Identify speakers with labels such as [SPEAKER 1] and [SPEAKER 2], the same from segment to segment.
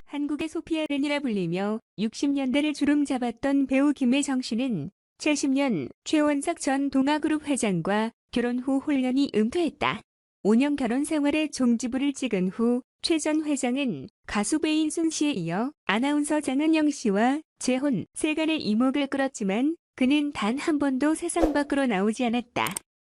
[SPEAKER 1] 한국의 소피아 렌이라 불리며 60년대를 주름잡았던 배우 김혜정 씨는 70년 최원석 전 동아그룹 회장과 결혼 후 홀연히 은퇴했다. 5년 결혼 생활에 종지부를 찍은 후 최 전 회장은 가수 배인순 씨에 이어 아나운서 장은영 씨와 재혼, 세간의 이목을 끌었지만 그는 단 한 번도 세상 밖으로 나오지 않았다.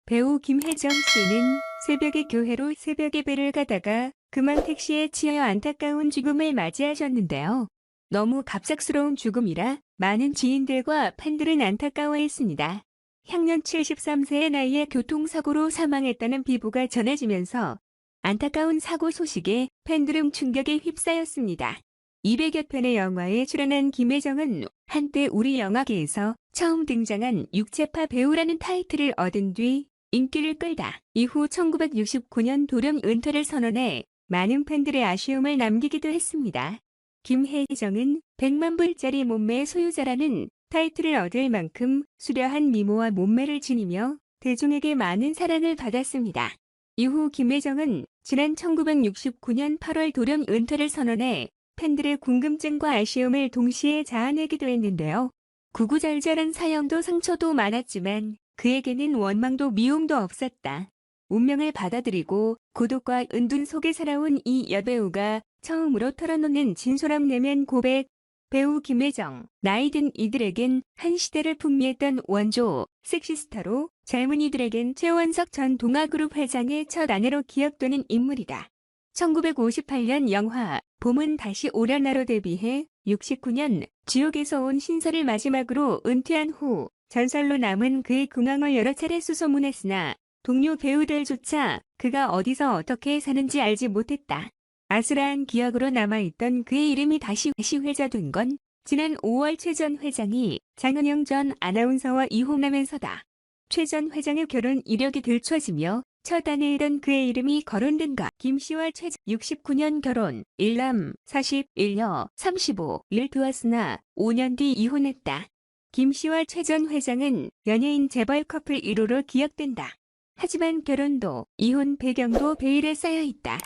[SPEAKER 1] 배우 김혜정 씨는 새벽에 교회로 새벽 예배를 가다가 그만 택시에 치여 안타까운 죽음을 맞이하셨는데요. 너무 갑작스러운 죽음이라 많은 지인들과 팬들은 안타까워했습니다. 향년 73세의 나이에 교통사고로 사망했다는 비보가 전해지면서 안타까운 사고 소식에 팬들은 충격에 휩싸였습니다. 200여 편의 영화에 출연한 김혜정은 한때 우리 영화계에서 처음 등장한 육체파 배우라는 타이틀을 얻은 뒤 인기를 끌다 이후 1969년 돌연 은퇴를 선언해 많은 팬들의 아쉬움을 남기기도 했습니다. 김혜정은 100만 불짜리 몸매의 소유자라는 타이틀을 얻을 만큼 수려한 미모와 몸매를 지니며 대중에게 많은 사랑을 받았습니다. 이후 김혜정은 지난 1969년 8월 돌연 은퇴를 선언해 팬들의 궁금증과 아쉬움을 동시에 자아내기도 했는데요. 구구절절한 사연도 상처도 많았지만 그에게는 원망도 미움도 없었다. 운명을 받아들이고 고독과 은둔 속에 살아온 이 여배우가 처음으로 털어놓는 진솔함 내면 고백. 배우 김혜정, 나이든 이들에겐 한 시대를 풍미했던 원조, 섹시스타로 젊은이들에겐 최원석 전 동아그룹 회장의 첫 아내로 기억되는 인물이다. 1958년 영화 봄은 다시 오려나로 데뷔해 69년 지옥에서 온 신설을 마지막으로 은퇴한 후 전설로 남은 그의 근황을 여러 차례 수소문했으나 동료 배우들조차 그가 어디서 어떻게 사는지 알지 못했다. 아슬아한 기억으로 남아있던 그의 이름이 다시 회자된 건 지난 5월 최 전 회장이 장은영 전 아나운서와 이혼하면서다. 최 전 회장의 결혼 이력이 들춰지며 첫 아내이던 그의 이름이 거론된 것. 김 씨와 최 69년 결혼, 1남, 40, 1녀, 35를 두었으나 5년 뒤 이혼했다. 김 씨와 최 전 회장은 연예인 재벌 커플 1호로 기억된다. 하지만 결혼도 이혼 배경도 베일에 쌓여있다.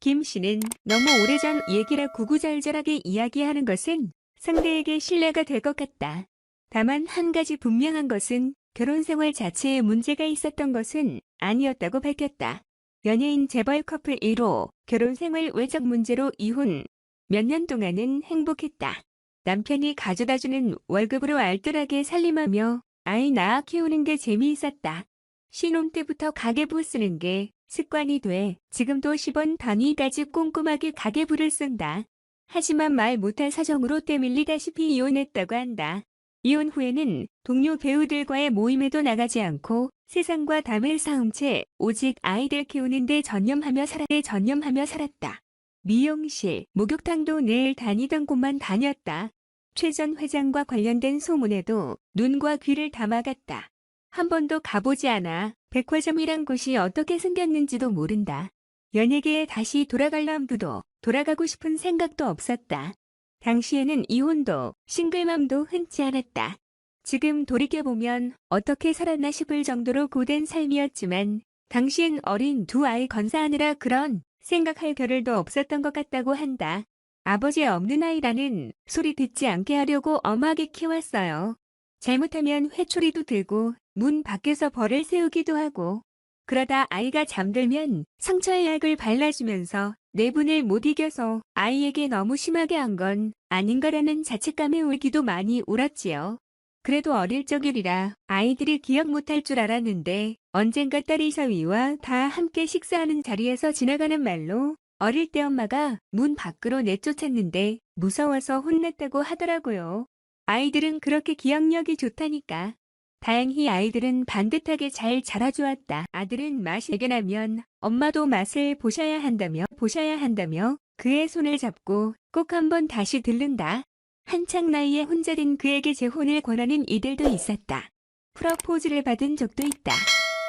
[SPEAKER 1] 김 씨는 너무 오래전 얘기라 구구절절하게 이야기하는 것은 상대에게 신뢰가 될 것 같다. 다만 한 가지 분명한 것은 결혼 생활 자체에 문제가 있었던 것은 아니었다고 밝혔다. 연예인 재벌 커플 1호, 결혼 생활 외적 문제로 이혼. 몇 년 동안은 행복했다. 남편이 가져다주는 월급으로 알뜰하게 살림하며 아이 낳아 키우는 게 재미있었다. 신혼 때부터 가계부 쓰는 게 습관이 돼 지금도 10원 단위까지 꼼꼼하게 가계부를 쓴다. 하지만 말 못할 사정으로 때밀리다시피 이혼했다고 한다. 이혼 후에는 동료 배우들과의 모임에도 나가지 않고 세상과 담을 쌓은 채 오직 아이들 키우는 데 전념하며 살았다. 미용실, 목욕탕도 늘 다니던 곳만 다녔다. 최 전 회장과 관련된 소문에도 눈과 귀를 담아갔다. 한 번도 가보지 않아 백화점이란 곳이 어떻게 생겼는지도 모른다. 연예계에 다시 돌아갈 남부도 돌아가고 싶은 생각도 없었다. 당시에는 이혼도 싱글맘도 흔치 않았다. 지금 돌이켜보면 어떻게 살았나 싶을 정도로 고된 삶이었지만 당시엔 어린 두 아이 건사하느라 그런 생각할 겨를도 없었던 것 같다고 한다. 아버지 없는 아이라는 소리 듣지 않게 하려고 엄하게 키웠어요. 잘못하면 회초리도 들고 문 밖에서 벌을 세우기도 하고 그러다 아이가 잠들면 상처의 약을 발라주면서 내분을 못 이겨서 아이에게 너무 심하게 한 건 아닌가라는 자책감에 울기도 많이 울었지요. 그래도 어릴 적이라 아이들이 기억 못할 줄 알았는데 언젠가 딸이 사위와 다 함께 식사하는 자리에서 지나가는 말로 어릴 때 엄마가 문 밖으로 내쫓았는데 무서워서 혼냈다고 하더라고요. 아이들은 그렇게 기억력이 좋다니까. 다행히 아이들은 반듯하게 잘 자라주었다. 아들은 맛이 대견하면 엄마도 맛을 보셔야 한다며 그의 손을 잡고 꼭 한번 다시 들른다. 한창 나이에 혼자 된 그에게 재혼을 권하는 이들도 있었다. 프러포즈를 받은 적도 있다.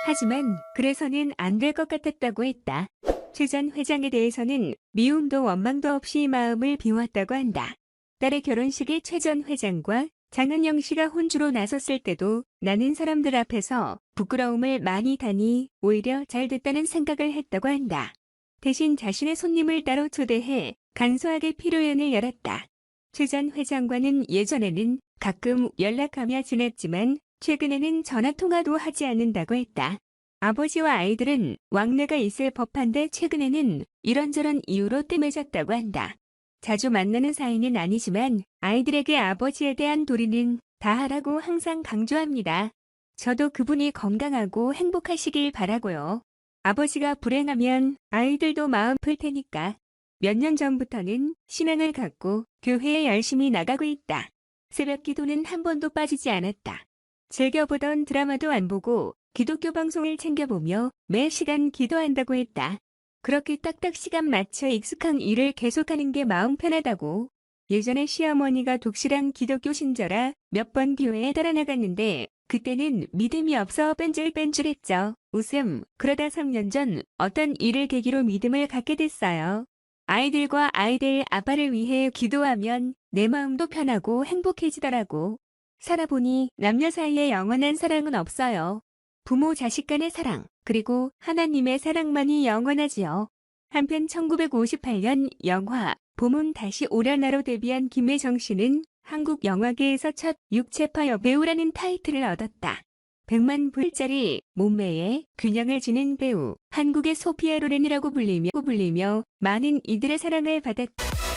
[SPEAKER 1] 하지만 그래서는 안 될 것 같았다고 했다. 최 전 회장에 대해서는 미움도 원망도 없이 마음을 비웠다고 한다. 딸의 결혼식에 최 전 회장과 장은영 씨가 혼주로 나섰을 때도 나는 사람들 앞에서 부끄러움을 많이 타니 오히려 잘 됐다는 생각을 했다고 한다. 대신 자신의 손님을 따로 초대해 간소하게 피로연을 열었다. 최 전 회장과는 예전에는 가끔 연락하며 지냈지만 최근에는 전화통화도 하지 않는다고 했다. 아버지와 아이들은 왕래가 있을 법한데 최근에는 이런저런 이유로 뜸해졌다고 한다. 자주 만나는 사이는 아니지만 아이들에게 아버지에 대한 도리는 다하라고 항상 강조합니다. 저도 그분이 건강하고 행복하시길 바라고요. 아버지가 불행하면 아이들도 마음 풀 테니까. 몇 년 전부터는 신앙을 갖고 교회에 열심히 나가고 있다. 새벽 기도는 한 번도 빠지지 않았다. 즐겨보던 드라마도 안 보고 기독교 방송을 챙겨보며 매 시간 기도한다고 했다. 그렇게 딱딱 시간 맞춰 익숙한 일을 계속하는 게 마음 편하다고. 예전에 시어머니가 독실한 기독교 신자라 몇 번 교회에 따라 나갔는데 그때는 믿음이 없어 뺀질뺀질했죠. 웃음. 그러다 3년 전 어떤 일을 계기로 믿음을 갖게 됐어요. 아이들과 아이들 아빠를 위해 기도하면 내 마음도 편하고 행복해지더라고. 살아보니 남녀 사이에 영원한 사랑은 없어요. 부모 자식 간의 사랑, 그리고 하나님의 사랑만이 영원하지요. 한편 1958년 영화 봄은 다시 오려나로 데뷔한 김혜정 씨는 한국 영화계에서 첫 육체파 여배우라는 타이틀을 얻었다. 100만 불짜리 몸매에 균형을 지닌 배우, 한국의 소피아 로렌이라고 불리며 많은 이들의 사랑을 받았다.